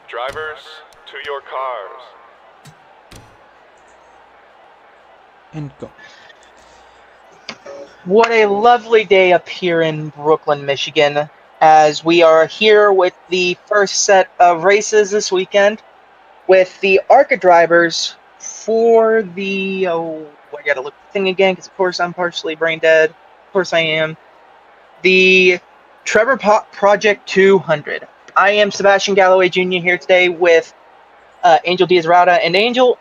Drivers, to your cars. And go. What a lovely day up here in Brooklyn, Michigan, as we are here with the first set of races this weekend with the ARCA drivers for the, I gotta look at the thing again, because of course I'm partially brain dead. Of course I am. The Trevor Project 200. I am Sebastian Galloway Jr. here today with Angel Diaz-Rada. And Angel,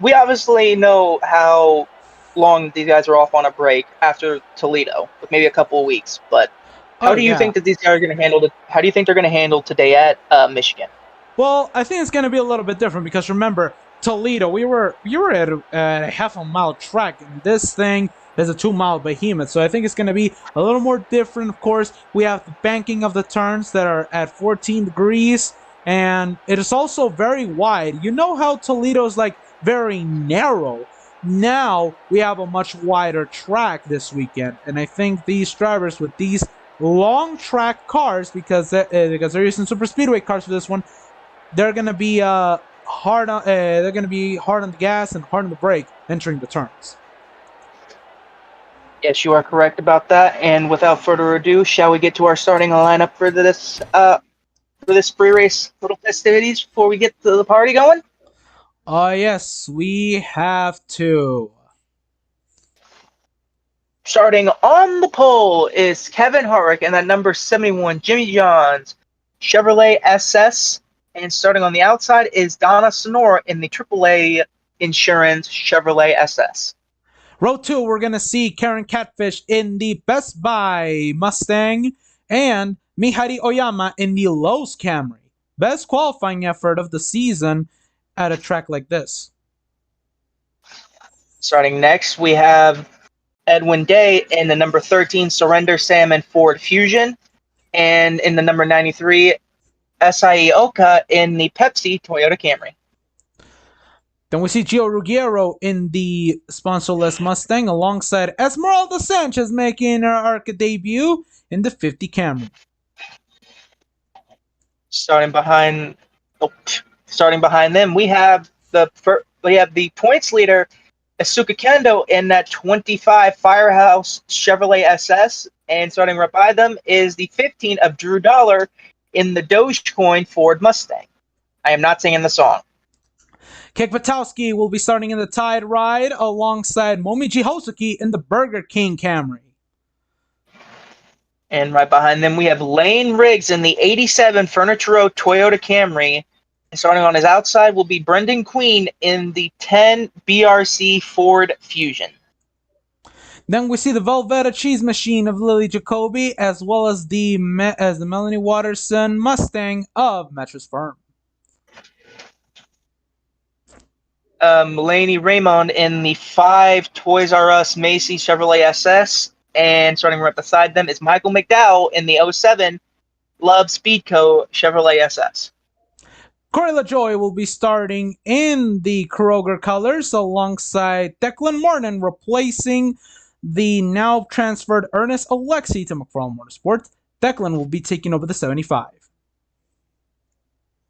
we obviously know how long these guys are off on a break after Toledo, with maybe a couple of weeks. But how do you think that these guys are going to handle it? How do you think they're going to handle today at Michigan? Well, I think it's going to be a little bit different because remember, Toledo, we were at a half-a-mile track, and this thing is a 2-mile behemoth. So I think it's going to be a little more different. Of course, we have the banking of the turns that are at 14 degrees, and it is also very wide. You know how Toledo's like very narrow. Now we have a much wider track this weekend, and I think these drivers with these long track cars, because they're using super speedway cars for this one, they're gonna be hard on the gas and hard on the brake entering the turns. Yes, you are correct about that. And without further ado, shall we get to our starting lineup for this pre-race little festivities before we get to the party going? Yes, we have to. Starting on the pole is Kevin Harvick and that number 71 Jimmy John's Chevrolet SS. And starting on the outside is Donna Sonora in the AAA Insurance Chevrolet SS. Row 2, we're going to see Karen KATPHISH in the Best Buy Mustang and Mihaly Oyama in the Lowe's Camry. Best qualifying effort of the season at a track like this. Starting next, we have Edwin Day in the number 13 Surrender Salmon Ford Fusion, and in the number 93 SIE Oka in the Pepsi Toyota Camry. Then we see Gio Ruggiero in the sponsorless Mustang alongside Esmeralda Sanchez making her ARCA debut in the 50 Camry. Starting behind them, we have the points leader Asuka Kendo in that 25 Firehouse Chevrolet SS. And starting right by them is the 15 of Drew Dollar in the Dogecoin Ford Mustang. I am not singing the song. Kekbatowski will be starting in the Tide Ride alongside Momiji Hosuki in the Burger King Camry. And right behind them, we have Lane Riggs in the 87 Furniture Row Toyota Camry. And starting on his outside will be Brendan Queen in the 10 BRC Ford Fusion. Then we see the Velveeta Cheese Machine of Lily Jacoby, as well as the Melanie Watterson Mustang of Mattress Firm. Mulaney Raymond in the 5 Toys R Us Macy's Chevrolet SS. And starting right beside them is Michael McDowell in the 07 Love Speedco Chevrolet SS. Corey LaJoy will be starting in the Kroger colors alongside Declan Martin, replacing the now transferred Ernest Alexi to McFarland Motorsports. Declan will be taking over the 75.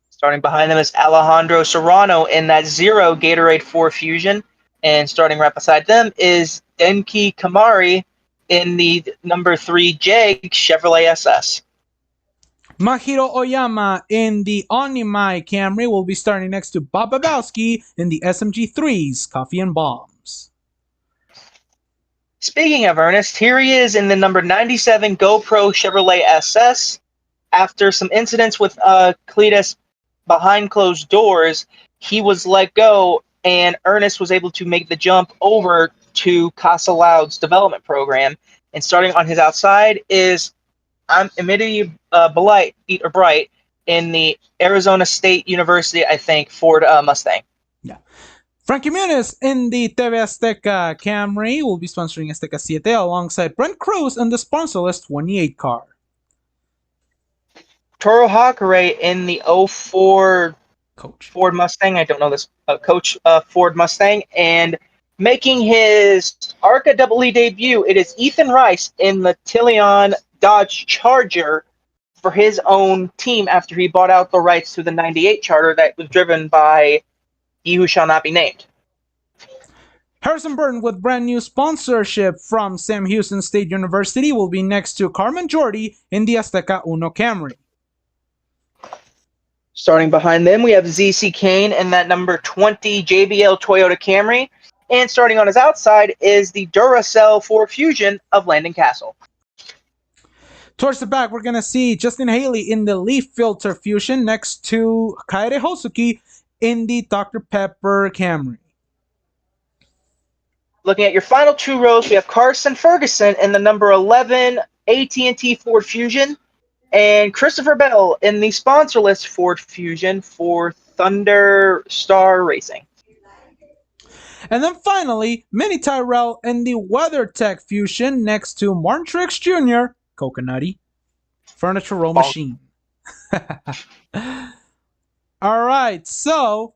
Starting behind them is Alejandro Serrano in that 0 Gatorade 4 Fusion. And starting right beside them is Denki Kamari in the number 3 Jag Chevrolet SS. Mahiro Oyama in the Onimai Camry will be starting next to Bob Babowski in the SMG3's Coffee and Bombs. Speaking of Ernest, here he is in the number 97 GoPro Chevrolet SS. After some incidents with Cletus behind closed doors, he was let go, and Ernest was able to make the jump over to Casa Loud's development program. And starting on his outside is Amity Bright in the Arizona State University, I think, Ford Mustang. Yeah. Frankie Muniz in the TV Azteca Camry will be sponsoring Azteca 7 alongside Brent Cruz in the sponsorless 28 car. Toro Hakare in the 04 Coach Ford Mustang. I don't know this coach Ford Mustang. And making his ARCA EE debut, it is Ethan Rice in the Tillion Dodge Charger for his own team after he bought out the rights to the 98 Charter that was driven by he who shall not be named. Harrison Burton with brand new sponsorship from Sam Houston State University will be next to Carmen Jordy in the Azteca Uno Camry. Starting behind them, we have ZC Kane in that number 20 JBL Toyota Camry. And starting on his outside is the Duracell 4 Fusion of Landon Castle. Towards the back, we're going to see Justin Haley in the Leaf Filter Fusion next to Kaede Hosuki in the Dr. Pepper Camry. Looking at your final 2 rows, we have Carson Ferguson in the number 11 AT&T Ford Fusion and Christopher Bell in the sponsorless Ford Fusion for Thunder Star Racing. And then finally, Minnie Tyrell in the WeatherTech Fusion next to Martin Truex Jr., Coconutty, Furniture Row Machine. All right, so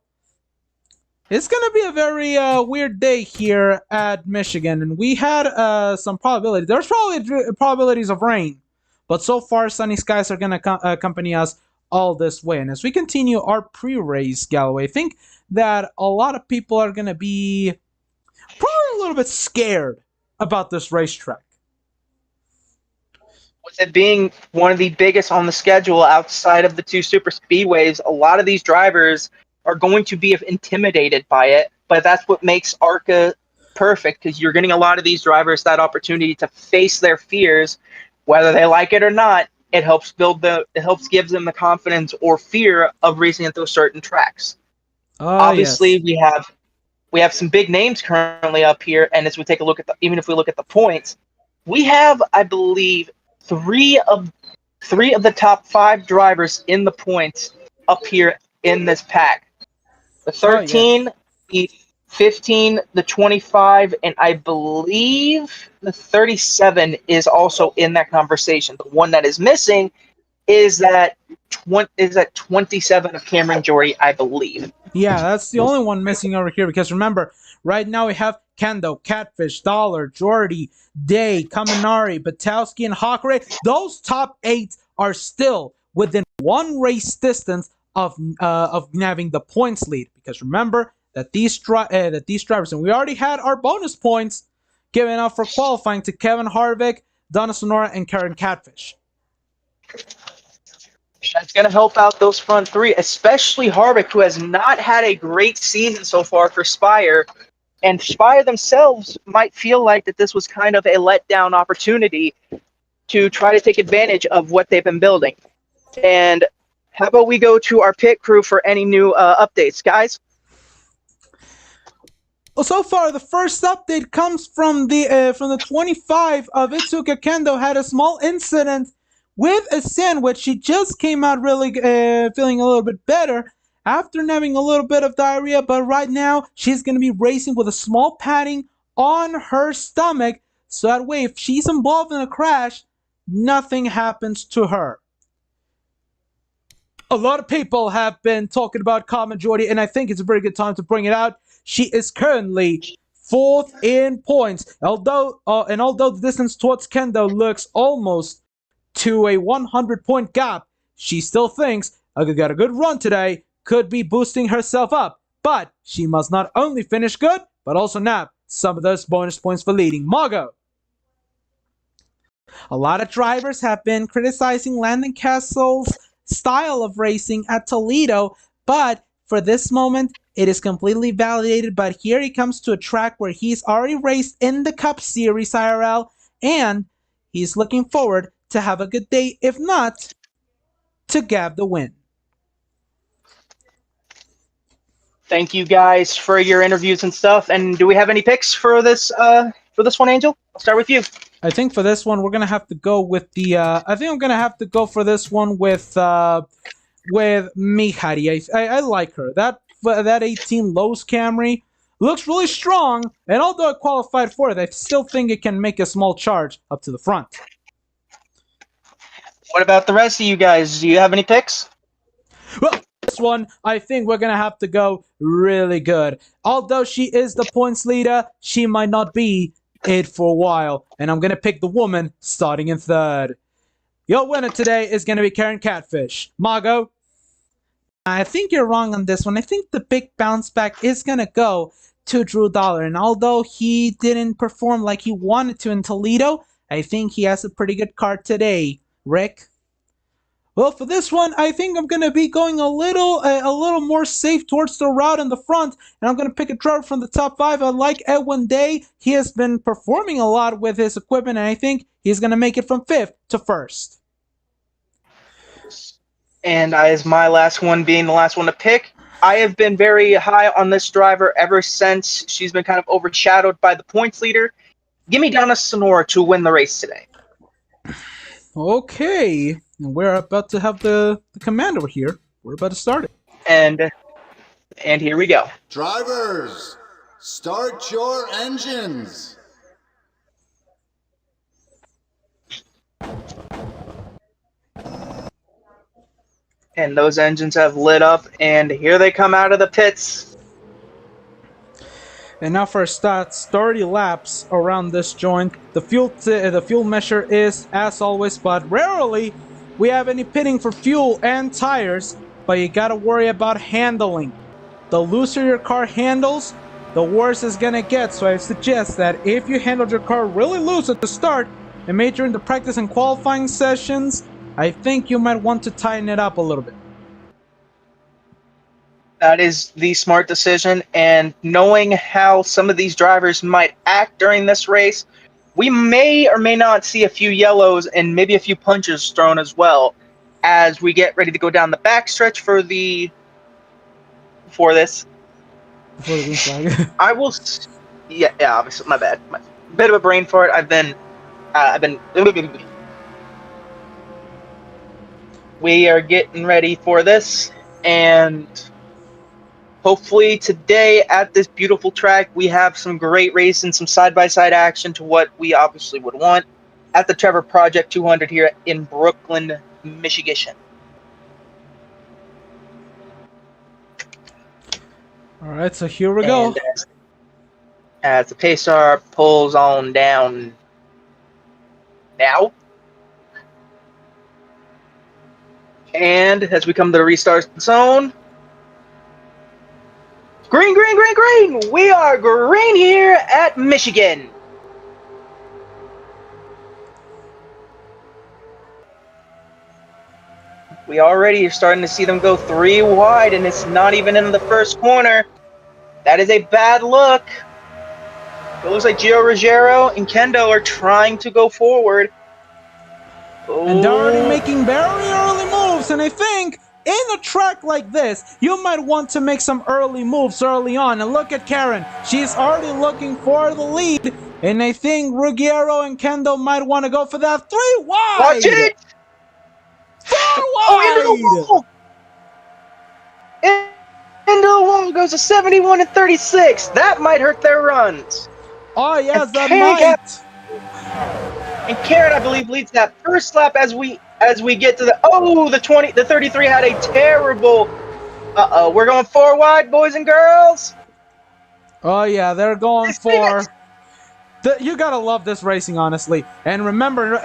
it's going to be a very weird day here at Michigan, and we had some probability. There's probably probabilities of rain, but so far sunny skies are going to accompany us all this way. And as we continue our pre-race, Galloway, I think that a lot of people are going to be probably a little bit scared about this racetrack. With it being one of the biggest on the schedule outside of the 2 super speedways, a lot of these drivers are going to be intimidated by it, but that's what makes ARCA perfect, because you're getting a lot of these drivers that opportunity to face their fears, whether they like it or not. It helps give them the confidence or fear of racing at those certain tracks. Obviously, yes. we have some big names currently up here, and as we take a look at even if we look at the points, we have, I believe, three of the top 5 drivers in the points up here in this pack. The 13, the 15, the 25, and I believe the 37 is also in that conversation. The one that is missing is that 27 of Cameron Jordy, I believe. Yeah, that's the only one missing over here, because remember, right now we have Kendo, KATPHISH, Dollar, Jordy, Day, Kaminari, Batowski, and Hakare. Those top 8 are still within 1 race distance of having the points lead, because remember, that these drivers, and we already had our bonus points given out for qualifying to Kevin Harvick, Donna Sonora, and Karen KATPHISH. That's going to help out those front three, especially Harvick, who has not had a great season so far for Spire. And Spire themselves might feel like that this was kind of a letdown opportunity to try to take advantage of what they've been building. And how about we go to our pit crew for any new updates, guys? Well, so far the first update comes from the 25 of Itsuka Kendo. Had a small incident with a sandwich. She just came out really feeling a little bit better after having a little bit of diarrhea, but right now she's going to be racing with a small padding on her stomach, so that way if she's involved in a crash, nothing happens to her. A lot of people have been talking about Carmen Jordy, and I think it's a very good time to bring it out. She is currently 4th in points. Although the distance towards Kendo looks almost to a 100-point gap, she still thinks I got a good run today, could be boosting herself up. But she must not only finish good, but also nab some of those bonus points for leading. Margot. A lot of drivers have been criticizing Landon Castle's style of racing at Toledo, but for this moment, it is completely validated. But here he comes to a track where he's already raced in the Cup Series IRL, and he's looking forward to have a good day, if not, to grab the win. Thank you guys for your interviews and stuff. And do we have any picks for this one, Angel? I'll start with you. I think for this one we're gonna have to go with the. I think I'm gonna have to go for this one with Mihari. I like her. That 18 Lowe's Camry looks really strong, and although it qualified for it, I still think it can make a small charge up to the front. What about the rest of you guys? Do you have any picks? Well, this one, I think we're going to have to go really good. Although she is the points leader, she might not be it for a while. And I'm going to pick the woman starting in 3rd. Your winner today is going to be Karen KATPHISH. Margot? I think you're wrong on this one. I think the big bounce back is going to go to Drew Dollar. And although he didn't perform like he wanted to in Toledo, I think he has a pretty good card today. Rick? Well, for this one, I think I'm going to be going a little more safe towards the route in the front, and I'm going to pick a driver from the top 5. I like Edwin Day. He has been performing a lot with his equipment, and I think he's going to make it from 5th to 1st. And as my last one being the last one to pick, I have been very high on this driver ever since she's been kind of overshadowed by the points leader. Give me Donna Sonora to win the race today. Okay, and we're about to have the command over here. We're about to start it. And here we go. Drivers, start your engines. And those engines have lit up, and here they come out of the pits. And now for stats, 30 laps around this joint. The fuel measure is, as always, but rarely we have any pitting for fuel and tires, but you gotta worry about handling. The looser your car handles, the worse it's gonna get, so I suggest that if you handled your car really loose at the start and made during the practice and qualifying sessions, I think you might want to tighten it up a little bit. That is the smart decision, and knowing how some of these drivers might act during this race, we may or may not see a few yellows and maybe a few punches thrown as well as we get ready to go down the backstretch for this. Before the green flag. I will. Yeah, obviously, my bad. Bit of a brain fart. I've been. We are getting ready for this, and hopefully today at this beautiful track, we have some great racing, some side-by-side action to what we obviously would want at the Trevor Project 200 here in Brooklyn, Michigan. All right, so here we go. As the Pacer pulls on down now. And as we come to the restart zone, Green, green, green, green! We are green here at Michigan. We already are starting to see them go 3 wide, and it's not even in the first corner. That is a bad look. It looks like Gio Ruggiero and Kendo are trying to go forward. And they're already making very early moves, and I think in a track like this, you might want to make some early moves early on. And look at Karen. She's already looking for the lead, and I think Ruggiero and Kendo might want to go for that 3 wide. Watch it! 4 wide! Oh, into the wall goes to 71 and 36. That might hurt their runs. Oh, yes, And that Karen might. And Karen, I believe, leads that first lap as we get to the 33 had a terrible. We're going 4 wide, boys and girls. Oh, yeah, they're going for. You gotta love this racing, honestly. And remember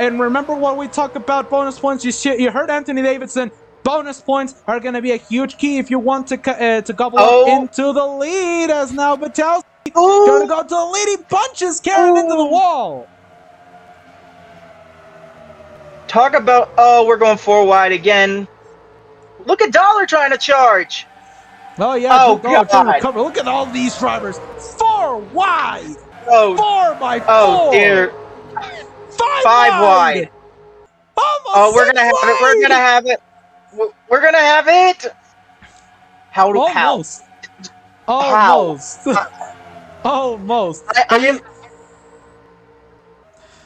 what we talk about bonus points. You heard Anthony Davidson. Bonus points are gonna be a huge key if you want to gobble up into the lead. As now Battelle gonna go to the lead. He punches Karen into the wall. Talk about we're going 4 wide again. Look at Dollar trying to charge. Oh yeah, Dollar trying to God. recover. Look at all these drivers. 4 wide. Oh, 4 by 4. Oh dear. 5 wide. Almost we're gonna have it. We're gonna have it. We're gonna have it. Almost. Almost.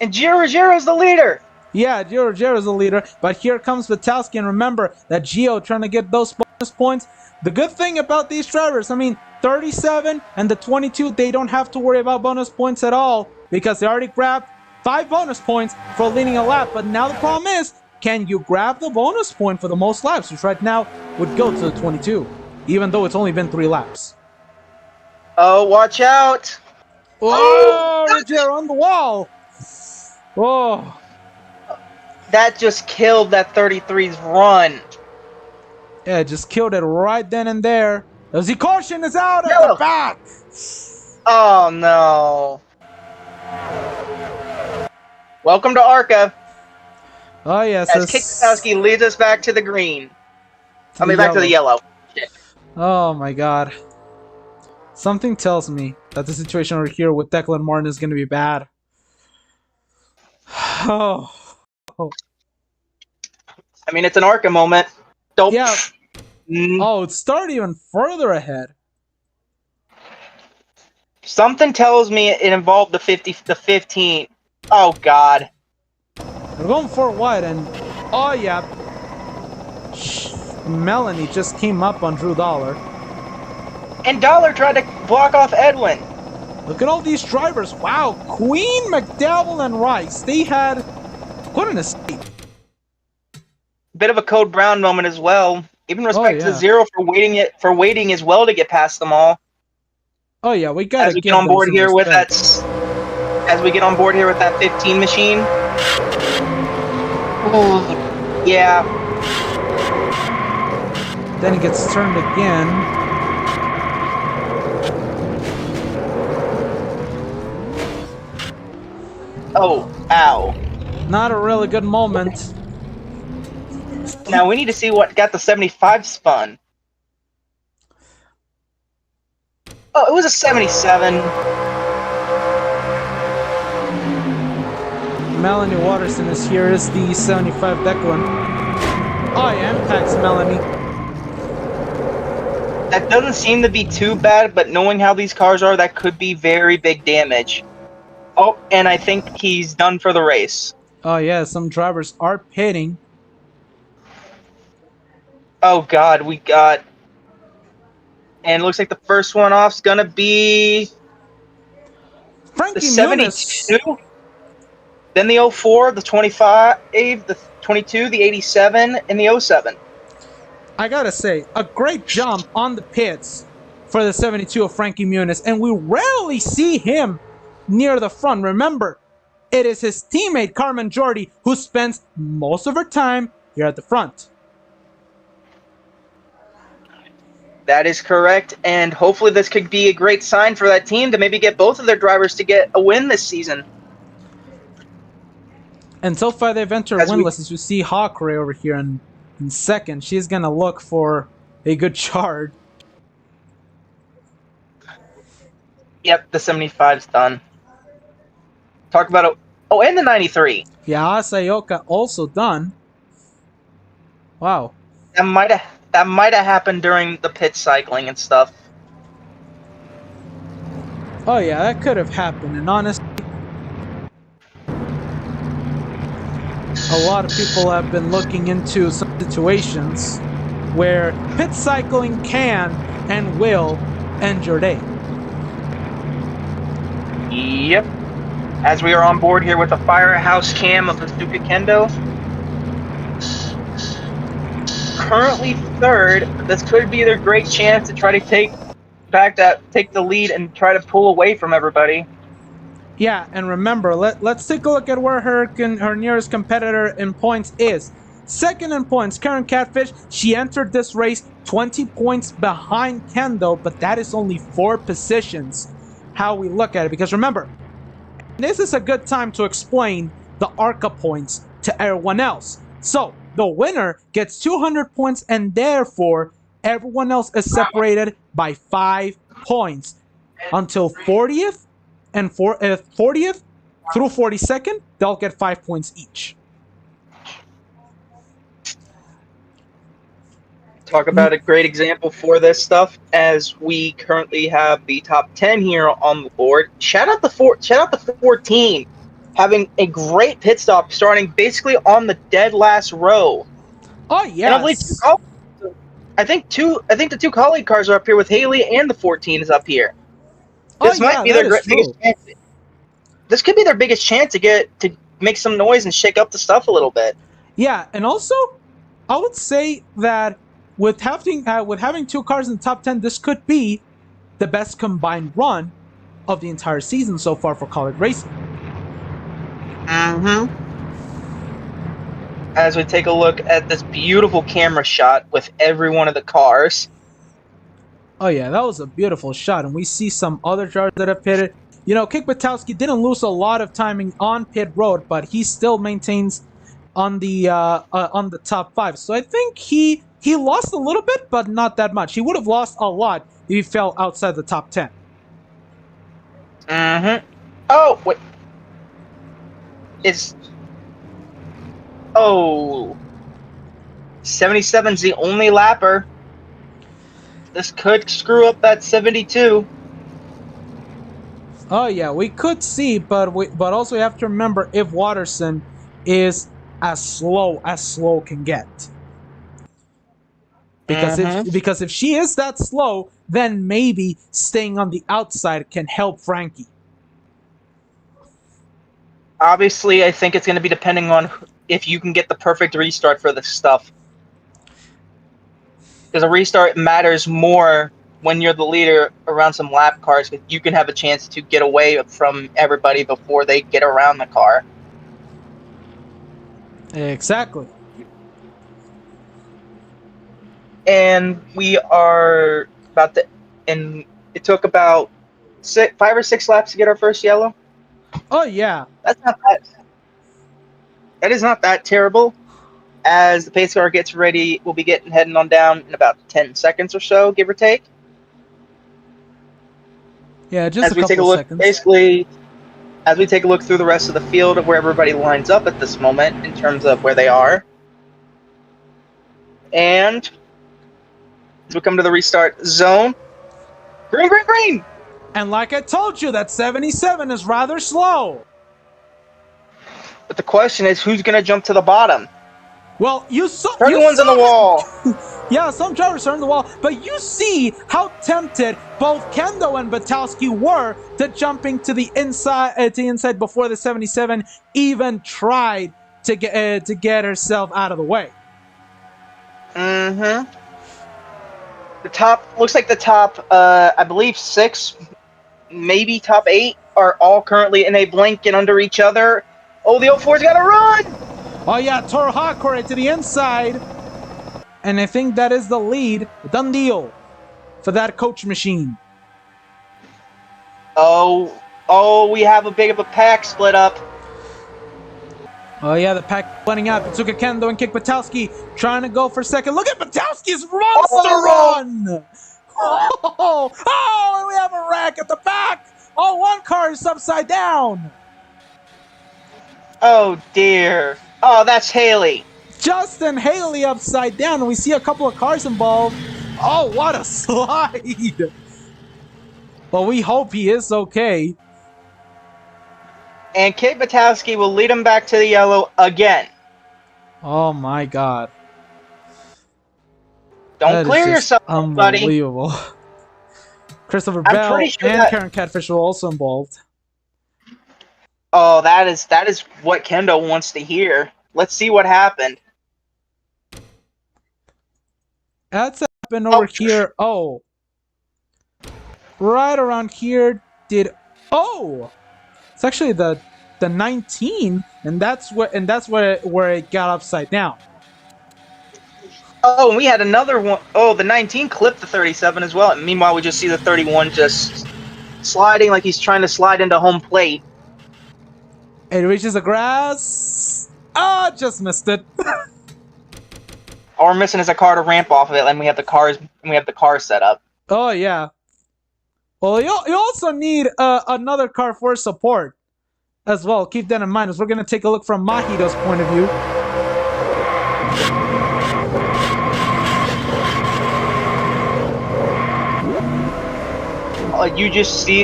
And Gio Ruggiero's the leader. Yeah, Gio Ruggiero's the leader, but here comes Vitalski, and remember that Gio trying to get those bonus points. The good thing about these drivers, I mean, 37 and the 22, they don't have to worry about bonus points at all because they already grabbed 5 bonus points for leading a lap. But now the problem is, can you grab the bonus point for the most laps, which right now would go to the 22, even though it's only been 3 laps. Oh, watch out. Oh, Ruggiero on the wall. Oh. That just killed that 33's run. Yeah, just killed it right then and there. The caution is out at the back. Oh, no. Welcome to ARCA. Oh, yes. As KATPHISH leads us back to the green. Back to the yellow. Shit. Oh, my God. Something tells me that the situation over here with Declan Martin is going to be bad. Oh. I mean, it's an ARCA moment. Don't. Yeah. Oh, it started even further ahead. Something tells me it involved the 15. Oh, God. We're going 4 wide, and oh yeah, Melanie just came up on Drew Dollar. And Dollar tried to block off Edwin. Look at all these drivers. Wow, Queen, McDowell, and Rice. They had quite an escape. Bit of a Code Brown moment as well. Even respect to Zero for waiting as well to get past them all. Oh yeah, we got as we get on board here with that. As we get on board here with that 15 machine. Oh, yeah. Then it gets turned again. Oh, ow. Not a really good moment. Now we need to see what got the 75 spun. Oh, it was a 77. Melanie Watterson is here. Is the 75 Declan. Oh yeah, impacts Melanie. That doesn't seem to be too bad, but knowing how these cars are, that could be very big damage. Oh, and I think he's done for the race. Oh yeah, some drivers are pitting. Oh God, we got... And it looks like the first one off's gonna be... Frankie the 72? Then the 04, the 25, the 22, the 87, and the 07. I gotta say, a great jump on the pits for the 72 of Frankie Muniz, and we rarely see him near the front. Remember, it is his teammate Carmen Jordi who spends most of her time here at the front. That is correct, and hopefully this could be a great sign for that team to maybe get both of their drivers to get a win this season. And so far they've entered winless, as you see Hawkray over here in second. She's going to look for a good chart. Yep, the 75's done. Talk about it. Oh, and the 93. Yeah, Asayoka also done. Wow. That might have happened during the pit cycling and stuff. Oh yeah, that could have happened. And honestly, a lot of people have been looking into some situations where pit cycling can and will end your day. Yep. As we are on board here with the firehouse cam of the Suzuki Kendo. Currently third. This could be their great chance to try to take the lead and try to pull away from everybody. Yeah, and remember, let's take a look at where her nearest competitor in points is. Second in points, Karen KATPHISH. She entered this race 20 points behind Kendo, but that is only 4 positions. How we look at it, because remember, this is a good time to explain the ARCA points to everyone else. So the winner gets 200 points, and therefore everyone else is separated by 5 points until 40th and 40th through 42nd. They'll get 5 points each. Talk about a great example for this stuff, as we currently have the top 10 here on the board. Shout out the 14, having a great pit stop, starting basically on the dead last row. Oh yes. And I think the 2 colleague cars are up here with Haley, and the 14 is up here. This might be their biggest chance. This could be their biggest chance to make some noise and shake up the stuff a little bit. Yeah, and also I would say that with having 2 cars in the top 10, this could be the best combined run of the entire season so far for college racing. Mm-hmm. As we take a look at this beautiful camera shot with every one of the cars. Oh yeah, that was a beautiful shot, and we see some other drivers that have pitted. You know, Kik Batowski didn't lose a lot of timing on pit road, but he still maintains on the top 5. So I think he lost a little bit, but not that much. He would have lost a lot if he fell outside the top 10. Mm-hmm. Oh, wait. Oh. 77's the only lapper. This could screw up that 72. Oh yeah, we could see, but also we have to remember if Watterson is as slow can get. Because if she is that slow, then maybe staying on the outside can help Frankie. Obviously, I think it's going to be depending on if you can get the perfect restart for this stuff. Because a restart matters more when you're the leader around some lap cars, because you can have a chance to get away from everybody before they get around the car. Exactly. And we are about to, and it took about 5 or 6 laps to get our first yellow. Oh yeah, That's not that. That is not that terrible. As the pace car gets ready, we'll be heading on down in about 10 seconds or so, give or take. Yeah, just as we take a couple look, seconds. basically, as we take a look through the rest of the field of where everybody lines up at this moment in terms of where they are. And as we come to the restart zone, green, green, green! And like I told you, that 77 is rather slow. But the question is, who's going to jump to the bottom? Well, you saw... Everyone's on the wall. Yeah, some drivers are on the wall, but you see how tempted both Kendo and Batowski were to jumping to the inside before the 77 even tried to get herself out of the way. Mm-hmm. Looks like the top, I believe 6, maybe top 8 are all currently in a blink and under each other. Oh, the 04's got to run! Oh yeah, Toro Hakore to the inside. And I think that is the lead. Done deal. for that coach machine. Oh, we have a big of a pack split up. Oh yeah, the pack splitting out. Betsuka Kendo and Kick Batowski trying to go for second. Look at Batowski's monster run! Oh, and we have a wreck at the back! Oh, one car is upside down! Oh dear. Oh, that's Haley. Justin Haley upside down, and we see a couple of cars involved. Oh, what a slide! But we hope he is okay. And Kate Batowski will lead him back to the yellow again. Oh my god. Don't That clear is just yourself, buddy. unbelievable. Christopher I'm Bell pretty sure and that- Karen KATPHISH were also involved. Oh, that is what Kendo wants to hear. Let's see what happened. That's happened over here. Oh. Right around here oh! It's actually the 19, and that's where it got upside down. Oh, and we had another one. Oh, the 19 clipped the 37 as well. And meanwhile, we just see the 31 just sliding like he's trying to slide into home plate. It reaches the grass. Ah, just missed it. All we're missing is a car to ramp off of it, and we have the cars set up. Oh yeah. Well, you also need another car for support as well. Keep that in mind as we're gonna take a look from Mahito's point of view. Oh, you just see,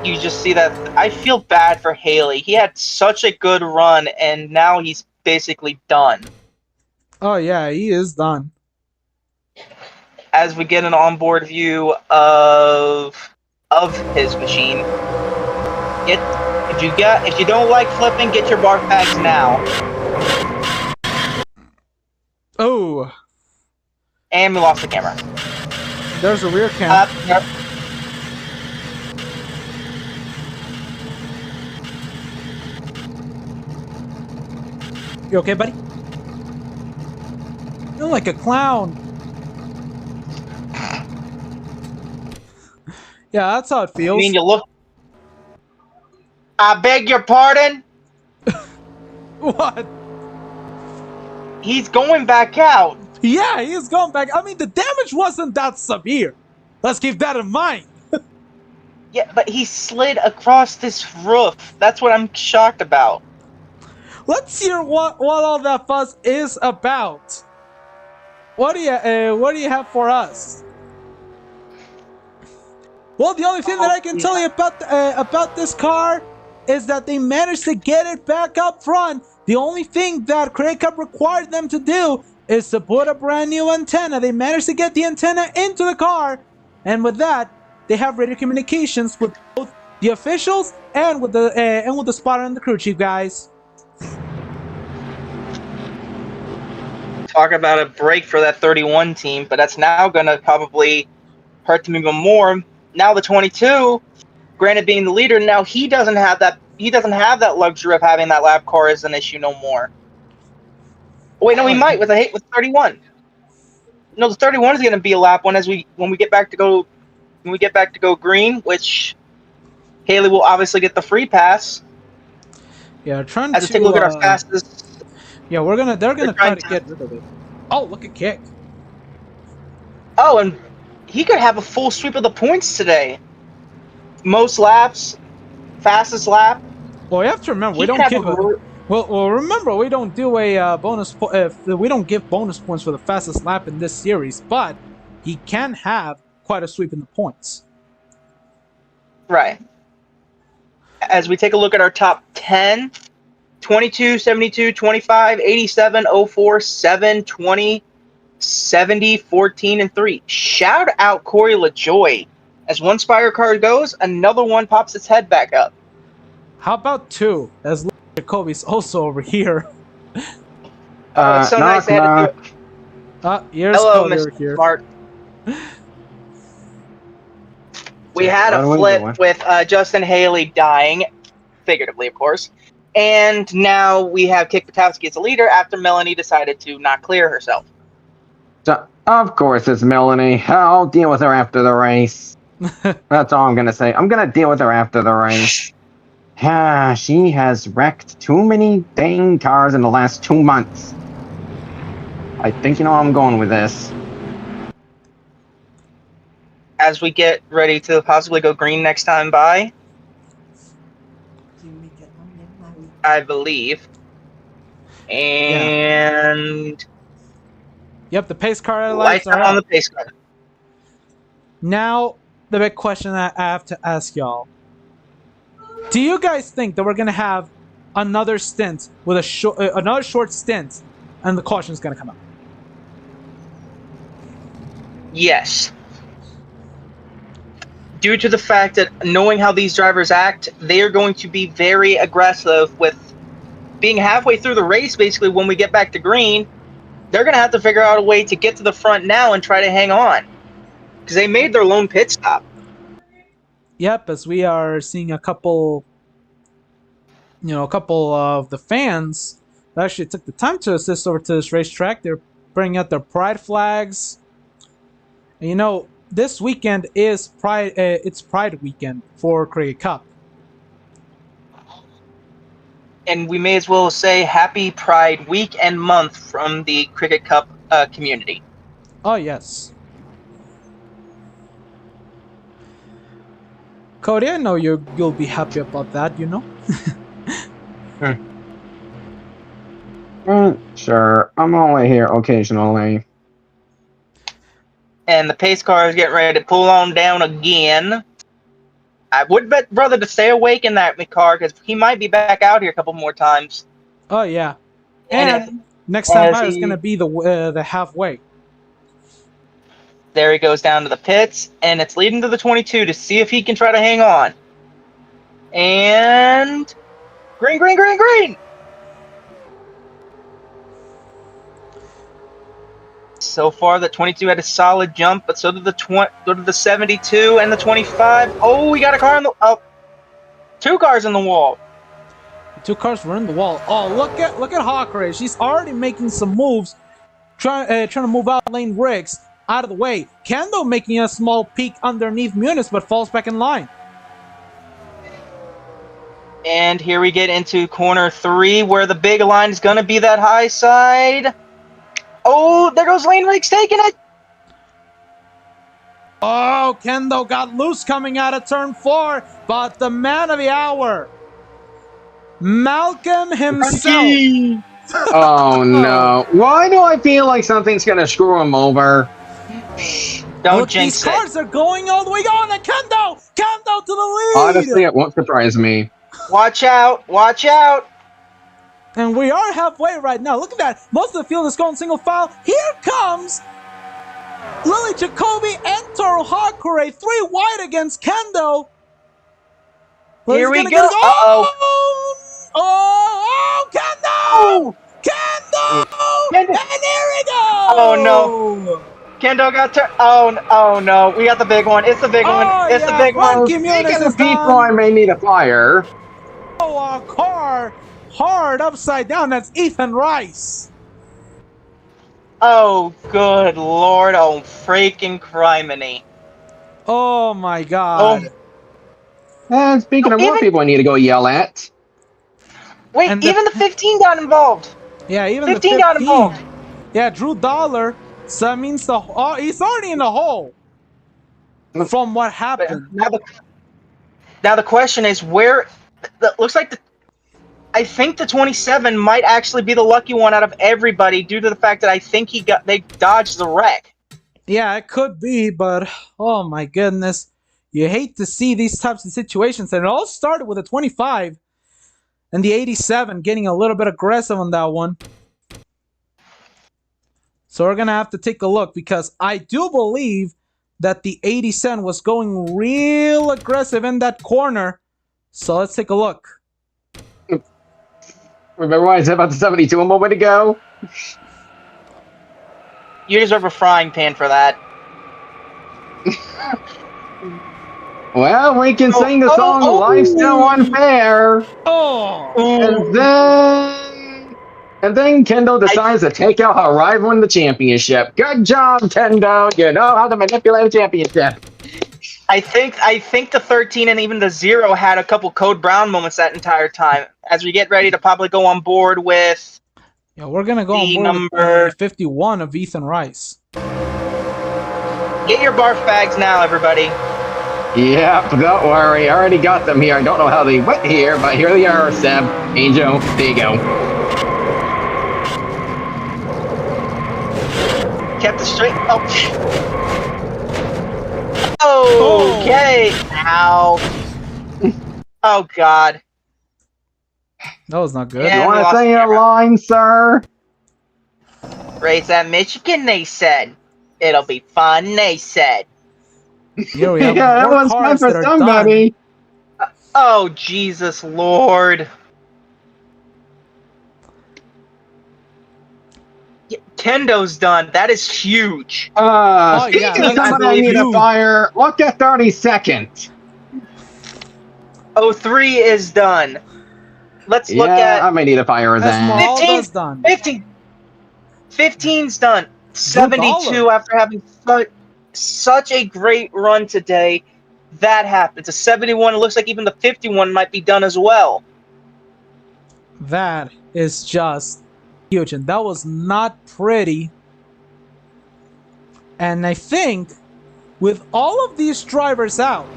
you just see that. I feel bad for Haley. He had such a good run, and now he's basically done. Oh yeah, he is done. As we get an onboard view of his machine. If you don't like flipping, get your barf bags now. Oh, And we lost the camera. there's a rear cam. Yep. You okay, buddy? You look like a clown. Yeah, that's how it I feels. mean, you look. I beg your pardon? What? He's going back out. Yeah, he is going back. I mean, the damage wasn't that severe. Let's keep that in mind. Yeah, but he slid across this roof. That's what I'm shocked about. Let's hear what all that fuss is about. What do you have for us? Well, the only thing that I can tell you about this car is that they managed to get it back up front. The only thing that Credit Cup required them to do is to put a brand new antenna. They managed to get the antenna into the car, and with that, they have radio communications with both the officials and with the spotter and the crew chief, guys. Talk about a break for that 31 team, but that's now going to probably hurt them even more. Now the 22, granted being the leader, now he doesn't have that luxury of having that lap car as an issue no more. Wait, no, he might with 31. No, the 31 is going to be a lap one when we get back to go green, which Haley will obviously get the free pass. Yeah, trying As we take a look at our fastest. Yeah, they're gonna try to get rid of it. Oh, look at Kick. Oh, and he could have a full sweep of the points today. Most laps, fastest lap. Well, you have to remember we don't give remember we don't do a bonus. We don't give bonus points for the fastest lap in this series, but he can have quite a sweep in the points. Right. As we take a look at our top 10, 22, 72, 25, 87, 04, 7, 20, 70, 14, and 3. Shout out Corey LaJoy. As one Spire card goes, another one pops its head back up. How about 2? As Jacoby's also over here. It's so nice to have to do it. Here's Hello, Cody over Mr. here. Smart. We had a flip with Justin Haley dying, figuratively, of course. And now we have Kick Patowski as a leader after Melanie decided to not clear herself. Of course it's Melanie. I'll deal with her after the race. That's all I'm gonna say. I'm gonna deal with her after the race. She has wrecked too many dang cars in the last 2 months. I think you know where I'm going with this. As we get ready to possibly go green next time by, I believe. And Yep, the pace car lights lights are on the up. pace car. Now, the big question that I have to ask y'all. Do you guys think that we're going to have another stint with another short stint and the caution's going to come out? Yes. Due to the fact that knowing how these drivers act, they are going to be very aggressive with being halfway through the race, basically, when we get back to green. They're going to have to figure out a way to get to the front now and try to hang on. Because they made their lone pit stop. Yep, as we are seeing a couple of the fans that actually took the time to assist over to this racetrack. They're bringing out their pride flags. And this weekend is Pride. It's Pride weekend for Cricket Cup. And we may as well say Happy Pride Week and month from the Cricket Cup community. Oh, yes. Cody, I know you'll be happy about that, Sure, I'm only here occasionally. And the pace car is getting ready to pull on down again. I would bet brother to stay awake in that car because he might be back out here a couple more times. Oh, yeah. And And next time by is going to be the halfway. There he goes down to the pits, and it's leading to the 22 to see if he can try to hang on. And green, green, green, green! So far, the 22 had a solid jump, but so did the 72 and the 25. Oh, we got a car in the... Oh, 2 cars in the wall. The 2 cars were in the wall. Oh, look at Hawkray. She's already making some moves, trying to move out lane Riggs out of the way. KENDO making a small peek underneath Muniz, but falls back in line. And here we get into corner 3, where the big line is going to be that high side. Oh, there goes Lane Riggs taking it. Oh, KENDO got loose coming out of turn 4, but the man of the hour, Malcolm himself. Oh no! Why do I feel like something's gonna screw him over? Don't Look, jinx these cars are going all the way on, and KENDO to the lead. Honestly, it won't surprise me. Watch out! Watch out! And we are halfway right now. Look at that. Most of the field is going single file. Here comes Lily Jacoby and Toro Hakure. 3 wide against KENDO. Here we go. Oh, KENDO! KENDO! And here we go! Oh, no. KENDO got turned. Oh, no. We got the big one. It's the big one. It's the big one. Speaking of people I may need a fire. Oh, a car hard upside down. That's Ethan Rice. Oh, good lord. Oh, freaking criminy. Oh, my God. And speaking of more people I need to go yell at. Wait, even the 15 got involved. Yeah, even 15 the 15 got involved. Yeah, Drew Dollar. So that means he's already in the hole. From what happened. Now the question is where. Looks like I think the 27 might actually be the lucky one out of everybody due to the fact that I think they dodged the wreck. Yeah, it could be, but oh my goodness. You hate to see these types of situations. And it all started with a 25 and the 87 getting a little bit aggressive on that one. So we're going to have to take a look because I do believe that the 87 was going real aggressive in that corner. So let's take a look. Remember what I said about the 72 a moment ago? You deserve a frying pan for that. Well, we can sing the song Life's Still Unfair. Oh! And then And then Kendo decides to take out her rival in the championship. Good job, Kendo. You know how to manipulate a championship. I think the 13 and even the 0 had a couple Code Brown moments that entire time. As we get ready to probably go on board with Yeah, we're gonna go on the board number with 51 of Ethan Rice. Get your barf bags now, everybody. Yep, don't worry. I already got them here. I don't know how they went here, but here they are, Seb. Angel, there you go. Kept it straight. Oh. Okay. Ow. Oh, God. That was not good. Yeah. You want we to lost say your camera. line, sir? Race at Michigan, they said. It'll be fun, they said. Here we have Yeah, that more one's fun cars for that are somebody. Oh, Jesus Lord. Yeah, Kendo's done. That is huge. Oh, Speaking yeah, of that's somebody I need to huge. fire, look at 32nd. 03 is done. Let's look Yeah, I at may need to fire his ass. Esmeralda's done. 15. 15's done. 72 after having such a great run today. That happens. A 71, it looks like even the 51 might be done as well. That is just huge, and that was not pretty. And I think with all of these drivers out,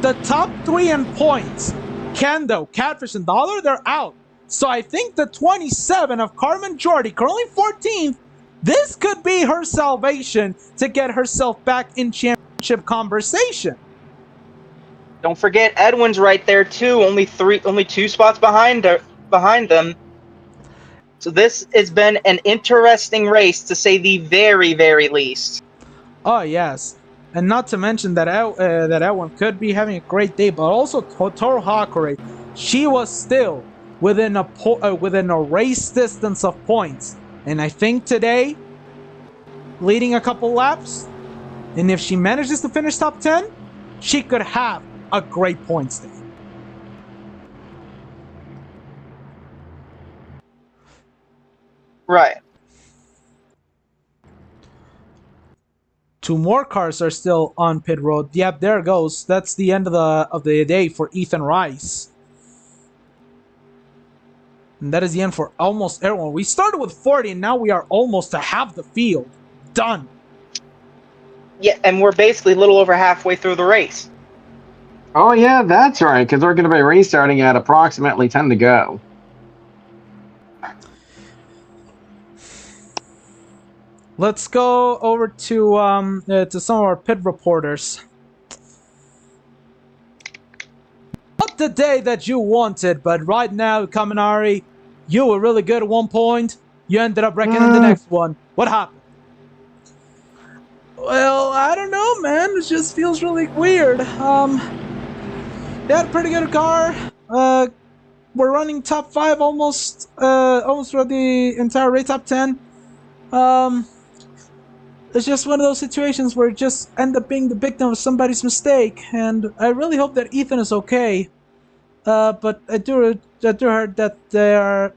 the top 3 in points, Kendo, KATPHISH, and Dollar, they're out. So I think the 27 of Carmen Jordy, currently 14th, this could be her salvation to get herself back in championship conversation. Don't forget Edwin's right there too. Only 2 spots behind them. So this has been an interesting race, to say the very, very least. Oh yes, and not to mention that that Edwin could be having a great day, but also Toro Hakure, she was still within a race distance of points, and I think today, leading a couple laps, and if she manages to finish top 10, she could have a great points day. Right. 2 more cars are still on pit road. Yep, there it goes. That's the end of the day for Ethan Rice. And that is the end for almost everyone. We started with 40, and now we are almost to half the field. Done. Yeah, and we're basically a little over halfway through the race. Oh, yeah, that's right, because we're going to be restarting at approximately 10 to go. Let's go over to some of our pit reporters. Not the day that you wanted, but right now, Kaminari, you were really good at one point. You ended up wrecking in the next one. What happened? Well, I don't know, man. It just feels really weird. They had a pretty good car. We're running top 5 almost throughout the entire race, top 10. It's just one of those situations where you just end up being the victim of somebody's mistake, and I really hope that Ethan is okay. But I do heard that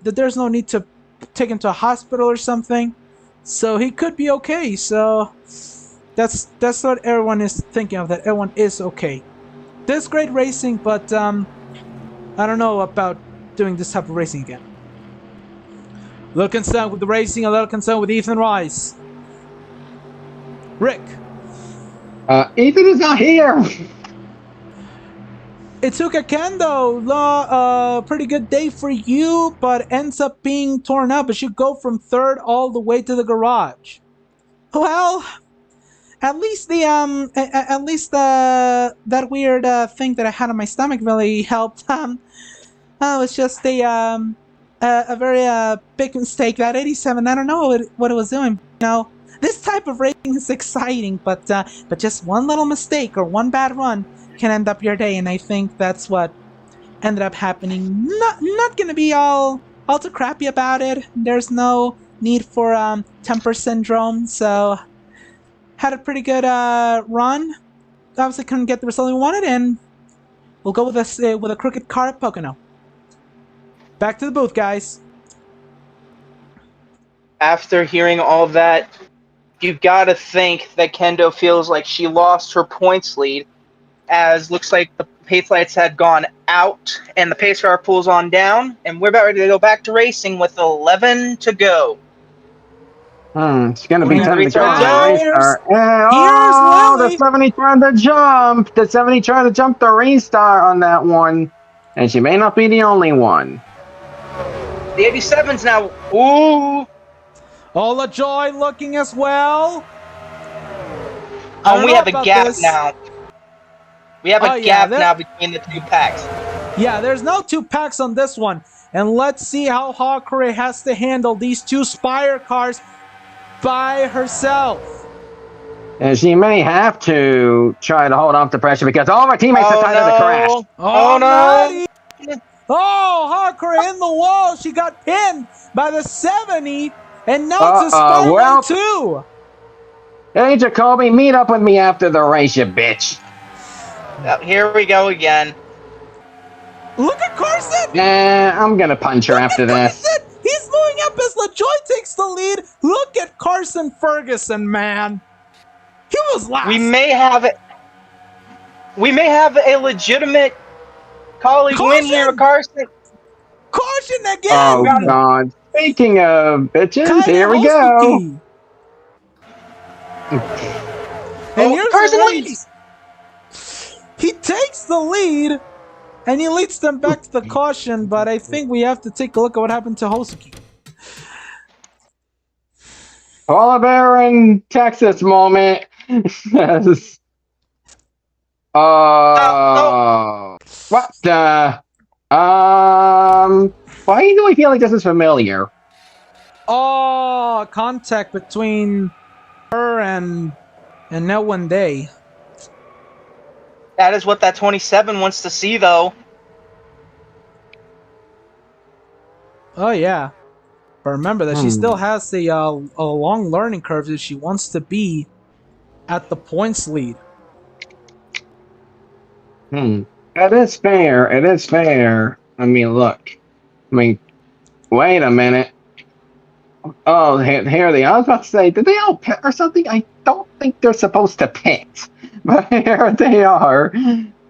there's no need to take him to a hospital or something, so he could be okay. So that's what everyone is thinking of, that everyone is okay. This great racing, but I don't know about doing this type of racing again. A little concerned with the racing, a little concerned with Ethan Rice. Rick. Ethan is not here! Itsuka Kendo, pretty good day for you, but ends up being torn up as you go from 3rd all the way to the garage. Well, at least that weird thing that I had on my stomach really helped. It was just a very big mistake. That 87, I don't know what it was doing. You know, this type of racing is exciting, but just one little mistake or one bad run can end up your day, and I think that's what ended up happening. Not gonna be all too crappy about it. There's no need for temper syndrome, so had a pretty good run. Obviously couldn't get the result we wanted, and we'll go with a crooked car at Pocono. Back to the booth, guys. after hearing all that, you've got to think that Kendo feels like she lost her points lead, as looks like the pace lights had gone out and the pace car pulls on down, and we're about ready to go back to racing with 11 to go. It's gonna be Moving time the to go restart on the zone. restart. Here's Oh, Lily. the 70 tried to jump. The 70 tried to jump the restart on that one. And she may not be the only one. The 87's now. Ooh. Ola Joy looking as well. We have a gap now. We have a gap yeah, now between the two packs. Yeah, there's no 2 packs on this one. And let's see how Hawkeye has to handle these 2 Spire cars by herself. And she may have to try to hold off the pressure because all of her teammates are tied to the crash. Oh no! Oh, Hawkeye in the wall. She got pinned by the 70. And now it's a Spider-Man 2. Hey, Jacoby, meet up with me after the race, you bitch. Here we go again. Look at Carson! Yeah, I'm gonna punch her after this. He's moving up as LaJoy takes the lead. Look at Carson Ferguson, man. He was last. We may have a legitimate colleague win here, Carson. Caution again! Oh, God. Speaking of bitches, Kyle here we go. And here's Carson the leads. He takes the lead, and he leads them back to the caution, but I think we have to take a look at what happened to Hosuki. Polar bear in Texas moment. Yes. What the? Why do I feel like this is familiar? Oh, contact between her and No One Day. That is what that 27 wants to see, though. Oh yeah, but remember that she still has a long learning curve if she wants to be at the points lead. It is fair. It is fair. I mean, look. I mean, wait a minute. Oh, here they are. I was about to say, did they all pit or something? I don't think they're supposed to pit. But here they are.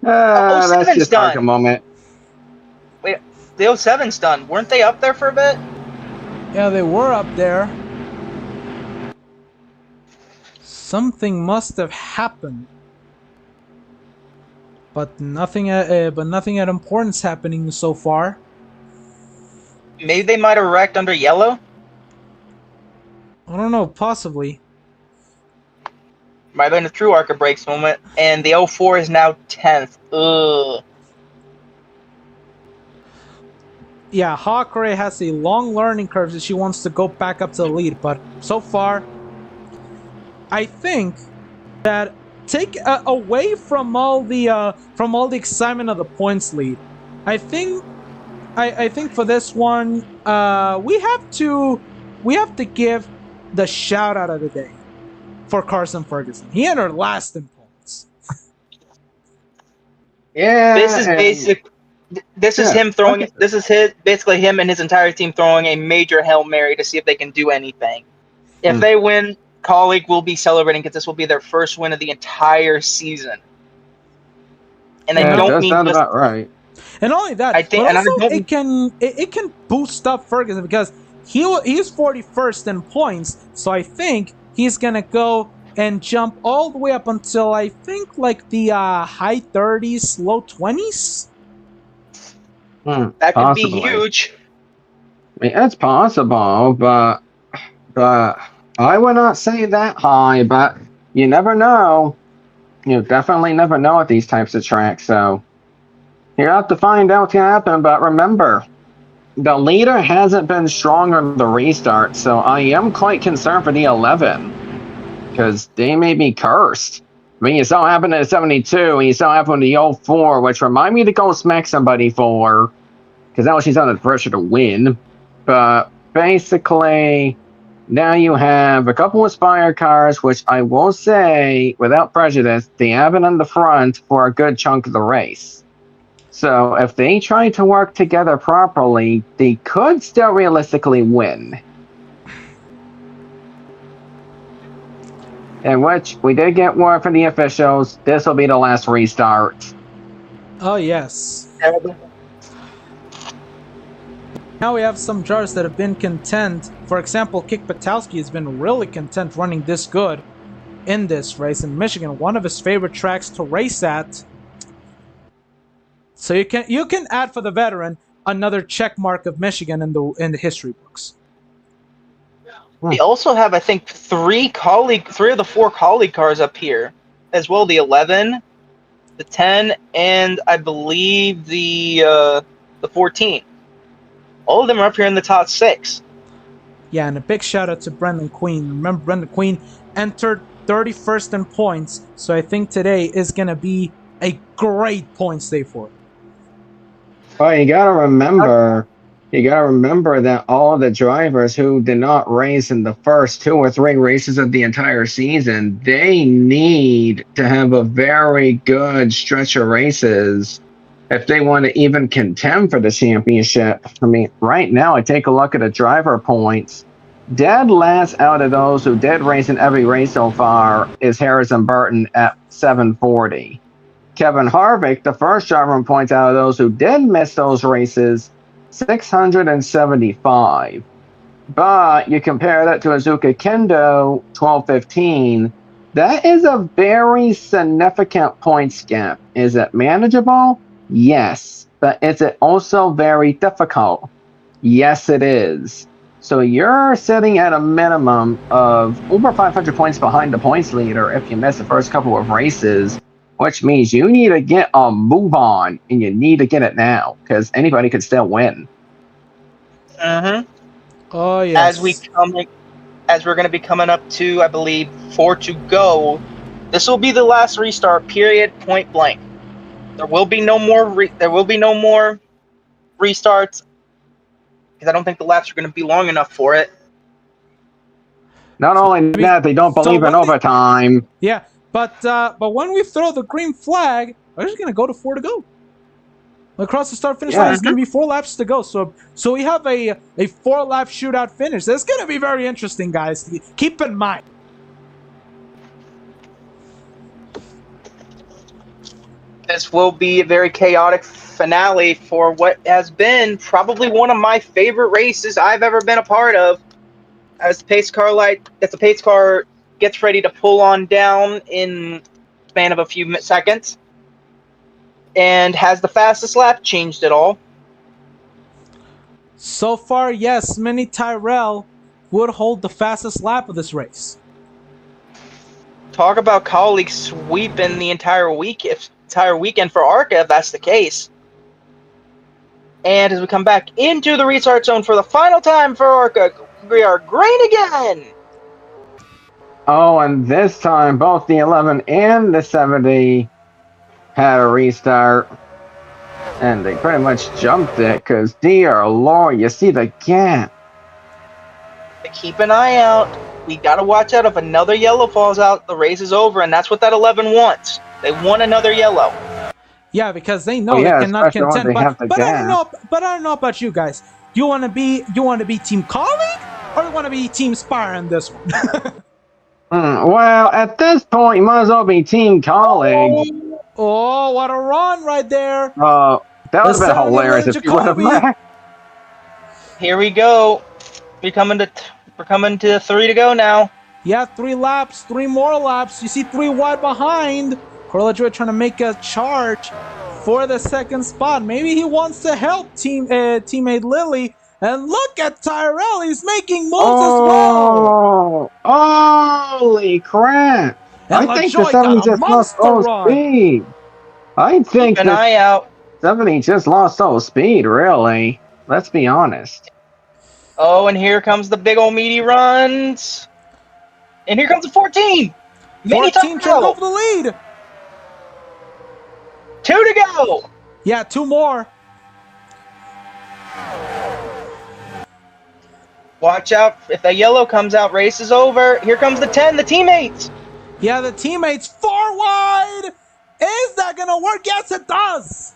That's just like a moment. Wait, the 07's done. Weren't they up there for a bit? Yeah, they were up there. Something must have happened. But nothing at importance happening so far. Maybe they might have wrecked under yellow? I don't know, possibly. Might have been a true ARCA brakes moment. And the 04 is now 10th. Ugh. Yeah, Hawkeye has a long learning curve if she wants to go back up to the lead, but so far, I think that take away from all the excitement of the points lead. I think for this one, we have to give the shout out of the day for Carson Ferguson. He entered last in points. Yeah. This is him throwing. This is basically him and his entire team throwing a major Hail Mary to see if they can do anything. If they win, colleague will be celebrating because this will be their first win of the entire season. And I don't mean just about right. And only that, it can boost up Ferguson because he's 41st in points, so I think he's gonna go and jump all the way up until I think like the high 30s, low 20s. That could be huge. I mean, it's possible, but I would not say that high. But you never know. You definitely never know at these types of tracks. So you have to find out what's gonna happen. But remember, the leader hasn't been strong on the restart, so I am quite concerned for the 11 because they may be cursed. I mean, you saw it happen at 72, and you saw it happen to the 04, which remind me to go smack somebody for, because now she's under pressure to win. But basically, now you have a couple of Spire cars, which I will say, without prejudice, they have been in the front for a good chunk of the race. So if they try to work together properly, they could still realistically win. In which we did get word from the officials, this will be the last restart. Oh, yes. Terrible. Now we have some drivers that have been content. For example, Kik Patowski has been really content running this good in this race in Michigan, one of his favorite tracks to race at. So you can add for the veteran another check mark of Michigan in the history books. We also have, I think, three of the four colleague cars up here as well. The 11, the 10, and I believe the 14. All of them are up here in the top 6. Yeah, and a big shout out to Brendan Queen. Remember, Brendan Queen entered 31st in points, so I think today is going to be a great points day for him. Well, you gotta remember that all the drivers who did not race in the first 2 or 3 races of the entire season, they need to have a very good stretch of races if they want to even contend for the championship. I mean, right now, I take a look at the driver points. Dead last out of those who did race in every race so far is Harrison Burton at 740. Kevin Harvick, the first driver in points out of those who did miss those races, 675. But you compare that to Azuka Kendo, 1215. That is a very significant points gap. Is it manageable? Yes. But is it also very difficult? Yes, it is. So you're sitting at a minimum of over 500 points behind the points leader if you miss the first couple of races, which means you need to get a move on, and you need to get it now, because anybody could still win. Mm-hmm. Oh, yes. As we're going to be coming up to, I believe, 4 to go, this will be the last restart, period, point blank. There will be no more restarts, because I don't think the laps are going to be long enough for it. Not only that, they don't believe in overtime. Yeah, but when we throw the green flag, we're just gonna go to 4 to go. Across the start finish line, it's gonna be 4 laps to go. So we have a 4-lap shootout finish. That's gonna be very interesting, guys. Keep in mind. This will be a very chaotic finale for what has been probably one of my favorite races I've ever been a part of. As the pace car gets ready to pull on down in the span of a few seconds. And has the fastest lap changed at all? So far, yes, Mini Tyrell would hold the fastest lap of this race. Talk about colleagues sweeping the entire weekend for ARCA, if that's the case. And as we come back into the restart zone for the final time for ARCA, we are green again! Oh, and this time, both the 11 and the 70 had a restart. And they pretty much jumped it, because, dear Lord, you see the gap. Keep an eye out. We gotta watch out if another yellow falls out, the race is over, and that's what that 11 wants. They want another yellow. Yeah, because they know they cannot contend. But I don't know about you guys. You want to be Team Colleague, or you want to be Team Spire in this one? Well, at this point, you might as well be Team Colleague. Oh, what a run right there! That would have been hilarious if you would have met. Here we go. We're coming to 3 to go now. Yeah, 3 laps, 3 more laps. You see 3 wide behind. Corla Joy trying to make a charge for the second spot. Maybe he wants to help teammate Lily. And look at Tyrell. He's making moves as well. Holy crap. And I think the 70 just lost all speed. I think Keep an eye out. 70 just lost all speed, really. Let's be honest. Oh, and here comes the big old meaty runs. And here comes the 14. 14 trying to go for the lead. 2 to go. Yeah, 2 more. Watch out. If the yellow comes out, race is over. Here comes the 10, the teammates. Yeah, the teammates 4 wide. Is that going to work? Yes, it does.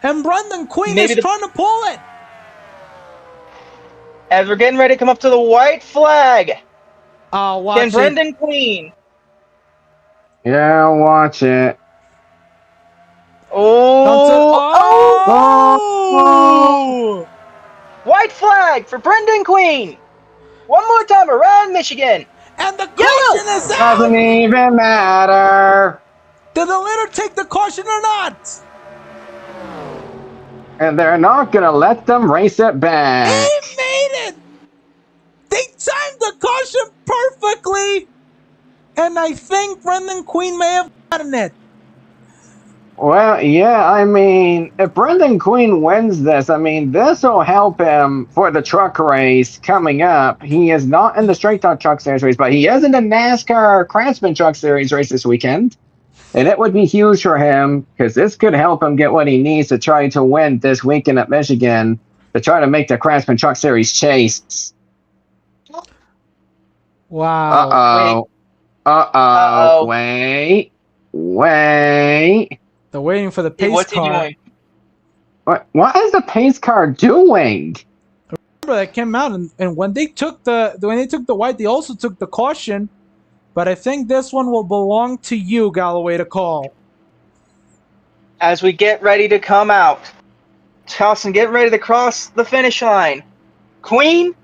And Brendan Queen is trying to pull it. As we're getting ready to come up to the white flag. Watch Can it. Brendan Queen? Yeah, watch it. Oh! Oh! White flag for Brendan Queen. One more time around Michigan. And the Yellow! caution is Doesn't out! even matter. Did the leader take the caution or not? And they're not gonna let them race it back. He made it! They timed the caution perfectly! And I think Brendan Queen may have gotten it. Well, yeah, I mean, if Brendan Queen wins this, I mean, this will help him for the truck race coming up. He is not in the Straight Talk Truck Series race, but he is in the NASCAR Craftsman Truck Series race this weekend. And it would be huge for him because this could help him get what he needs to try to win this weekend at Michigan to try to make the Craftsman Truck Series chase. Wow. Uh-oh. Uh-oh. Wait. They're waiting for the pace What's he car. doing? What is the pace car doing? Remember that came out, and when they took the white, they also took the caution. But I think this one will belong to you, Galloway, to call. As we get ready to come out, Charleston, get ready to cross the finish line. Queen,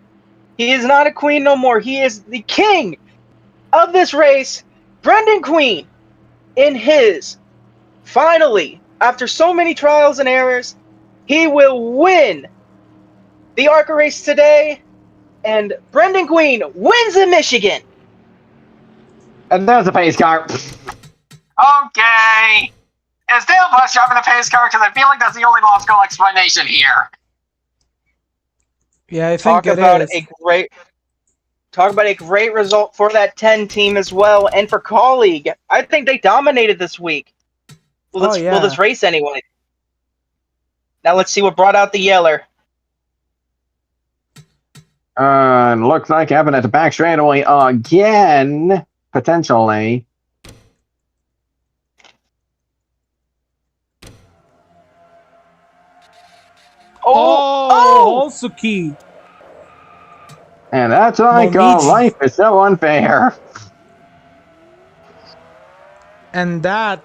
he is not a queen no more. He is the king of this race, Brendan Queen, in his, finally, after so many trials and errors, he will win the ARCA race today, and Brendan Queen wins in Michigan. And there's the pace car. Okay. Is Dale Bush driving the pace car? Because I feel like that's the only logical explanation here. Yeah, I think Talk it about is. a great result for that 10 team as well, and for Colleague. I think they dominated this week. Well, this race anyway. Now let's see what brought out the yeller. Looks like Evan at the back straightaway again, potentially. Also key. And that's what I call life is so unfair. And at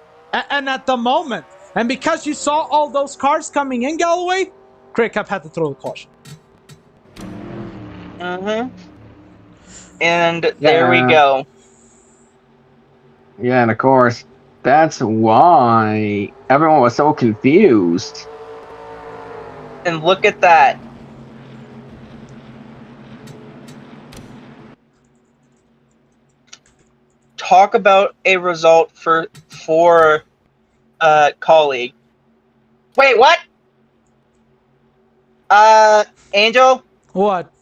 the moment, and because you saw all those cars coming in, Galloway, Craig Cup had to throw the caution. And there we go. Yeah, and of course, that's why everyone was so confused. And look at that. Talk about a result for Colleague. Wait, what? Angel? What?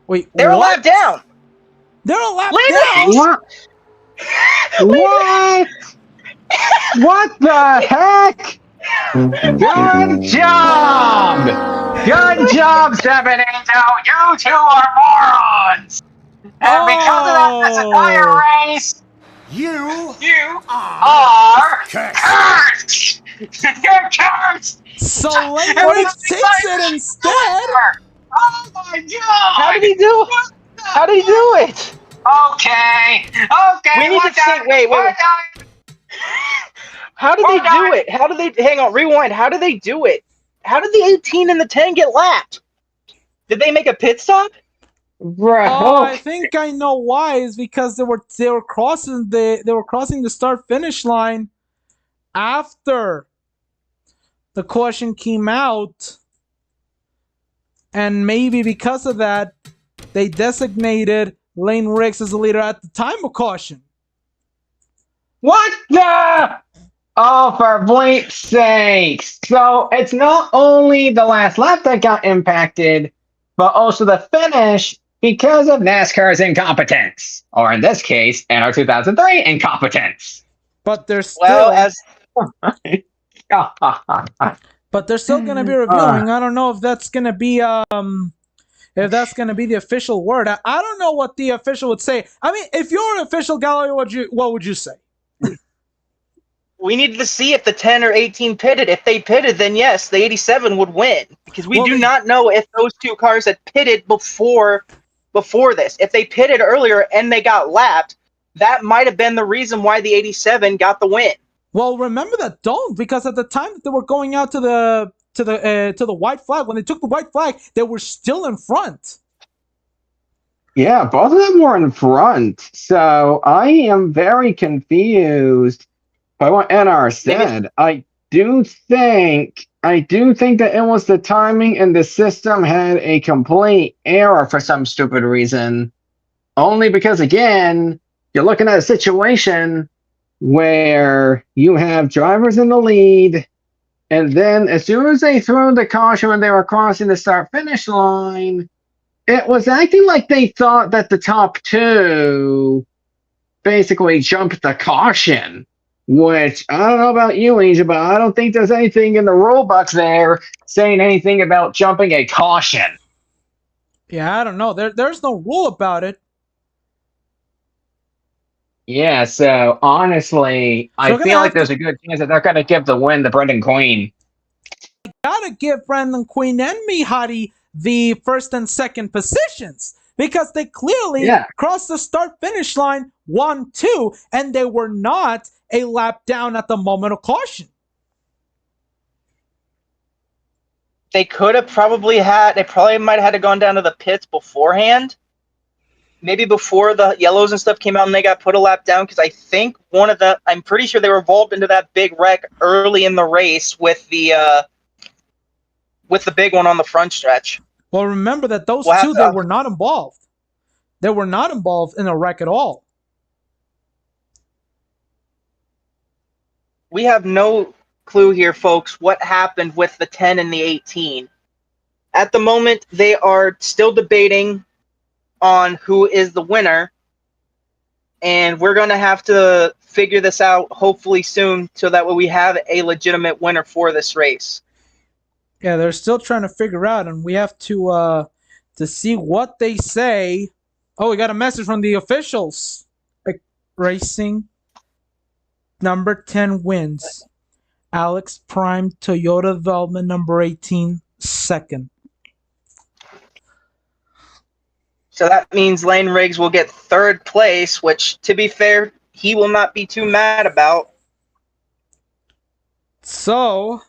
Wait, They're a lap down. They're a lap down. What? What? What the heck? Good job! Good job, 7 Angel! You two are morons! And because of that, this entire race, you are cursed! You're cursed! So Langridge takes it instead! Oh my god! How did he do it? How did he do it? Okay. We need to see. Wait. How did they do it? How did they? Hang on. Rewind. How did they do it? How did the 18 and the 10 get lapped? Did they make a pit stop? Bro. Oh, I think I know why. Is because they were crossing the start finish line after the caution came out, and maybe because of that, they designated Lane Riggs as the leader at the time of caution. What the? Oh, for bleep's sakes. So it's not only the last lap that got impacted, but also the finish because of NASCAR's incompetence. Or in this case, NR 2003 incompetence. But they're still But they're still going to be reviewing. I don't know if that's going to be the official word. I don't know what the official would say. I mean, if you're an official, Galloway, what would you say? We needed to see if the 10 or 18 pitted. If they pitted, then yes, the 87 would win. Because we do not know if those two cars had pitted before before this. If they pitted earlier and they got lapped, that might have been the reason why the 87 got the win. Well, remember that don't, because at the time that they were going out to the white flag, when they took the white flag, they were still in front. Yeah, both of them were in front. So I am very confused by what NR said. I do think that it was the timing and the system had a complete error for some stupid reason. Only because, again, you're looking at a situation where you have drivers in the lead, and then as soon as they threw the caution when they were crossing the start-finish line, it was acting like they thought that the top two basically jumped the caution, which, I don't know about you, Asia, but I don't think there's anything in the rule books there saying anything about jumping a caution. Yeah, I don't know. There's no rule about it. Yeah, so honestly, I feel like there's a good chance that they're going to give the win to Brendan Queen. Gotta give Brendan Queen and Mihari the first and second positions, because they clearly crossed the start-finish line 1-2, and they were not a lap down at the moment of caution. They could have probably they probably might have had to gone down to the pits beforehand. Maybe before the yellows and stuff came out and they got put a lap down, because I think I'm pretty sure they were involved into that big wreck early in the race with the big one on the front stretch. Well, remember that those two, they were not involved. They were not involved in a wreck at all. We have no clue here, folks, what happened with the 10 and the 18. At the moment, they are still debating on who is the winner, and we're going to have to figure this out hopefully soon, so that way we have a legitimate winner for this race. Yeah, they're still trying to figure out, and we have to see what they say. Oh, we got a message from the officials. Racing number 10 wins. Alex Prime, Toyota Development number 18, second. So that means Lane Riggs will get third place, which, to be fair, he will not be too mad about. So,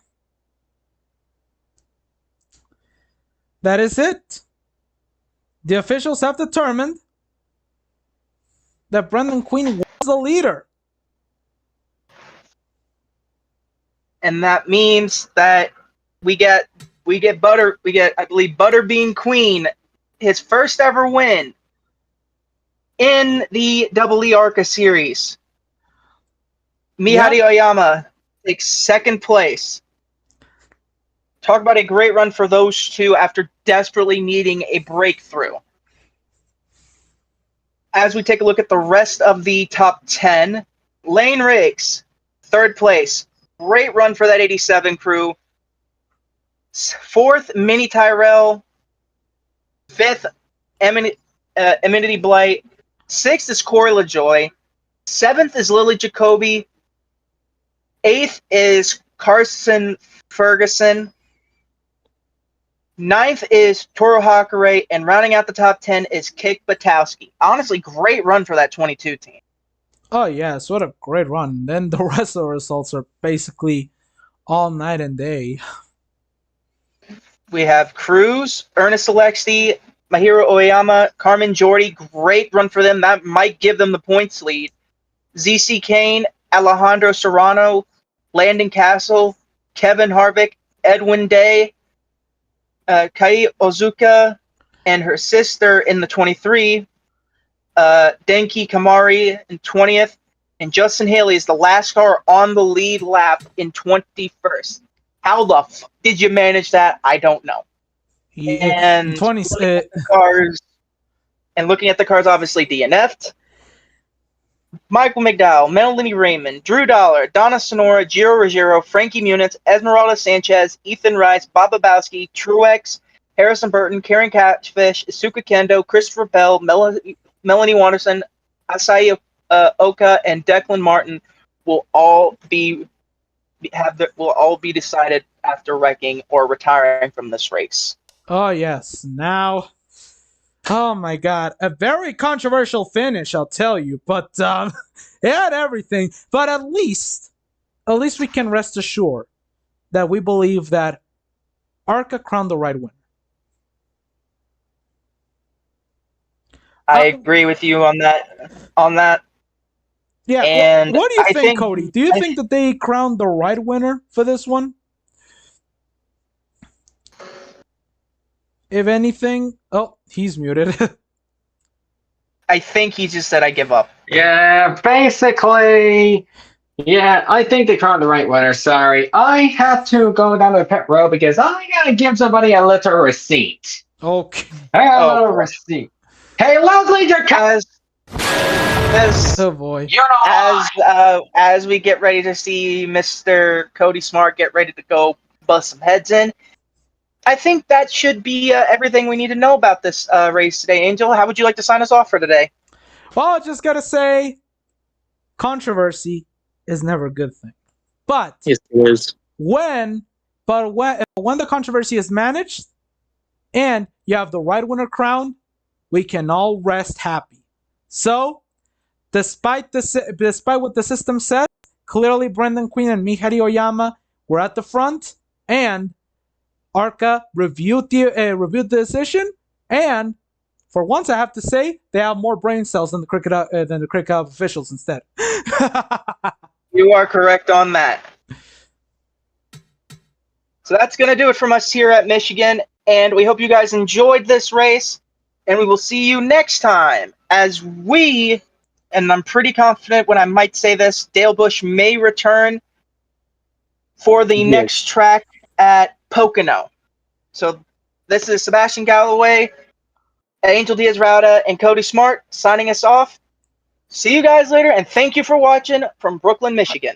that is it. The officials have determined that Brendan Queen was the leader. And that means that we get I believe Butterbean Queen, his first ever win in the Double ARCA series. Mihari Oyama takes second place. Talk about a great run for those two after desperately needing a breakthrough. As we take a look at the rest of the top 10, Lane Riggs, third place. Great run for that 87 crew. Fourth, Mini Tyrell. Fifth, Amenity Blight. Sixth is Corey LaJoy. Seventh is Lily Jacoby. Eighth is Carson Ferguson. Ninth is Toro Hakare, and rounding out the top 10 is Kik Batowski. Honestly, great run for that 22 team. Oh, yes, what a great run. Then the rest of the results are basically all night and day. We have Cruz, Ernest Alexi, Mahiro Oyama, Carmen Jordy. Great run for them. That might give them the points lead. ZC Kane, Alejandro Serrano, Landon Castle, Kevin Harvick, Edwin Day, Kai Ozuka, and her sister in the 23, Denki Kamari in 20th, and Justin Haley is the last car on the lead lap in 21st. How the fuck did you manage that? I don't know. And looking at the cars, obviously DNF'd. Michael McDowell, Melanie Raymond, Drew Dollar, Donna Sonora, Giro Ruggiero, Frankie Muniz, Esmeralda Sanchez, Ethan Rice, Bob Babowski, Truex, Harrison Burton, Karen KATPHISH, Isuka Kendo, Christopher Bell, Melanie Wanderson, Asai Oka, and Declan Martin will all be decided after wrecking or retiring from this race. Oh yes. Now Oh my god, a very controversial finish, I'll tell you. But it had everything. But at least we can rest assured that we believe that ARCA crowned the right winner. I agree with you on that. Yeah. And what do you I think, Cody? Do you think that they crowned the right winner for this one? If anything, oh, he's muted. I think he just said I give up. Yeah, basically. Yeah, I think they crowned the right winner. Sorry. I had to go down to the pit row because I gotta give somebody a little receipt. Okay. I got a little receipt. Hey, Leslie, you're As Oh boy. you know as we get ready to see Mr. Cody Smart get ready to go bust some heads in, I think that should be everything we need to know about this race today. Angel, how would you like to sign us off for today? Well, I just gotta say, controversy is never a good thing. But Yes, it is. when the controversy is managed and you have the right winner crowned, we can all rest happy. So, despite what the system said, clearly Brendan Quinn and Mihari Oyama were at the front, and ARCA reviewed the decision, and for once, I have to say they have more brain cells than the cricket officials instead. You are correct on that. So that's going to do it from us here at Michigan, and we hope you guys enjoyed this race, and we will see you next time as we, and I'm pretty confident when I might say this, Dale Bush may return for the next track at Pocono. So this is Sebastian Galloway, Angel Diaz-Rauda, and Cody Smart signing us off. See you guys later, and thank you for watching from Brooklyn, Michigan.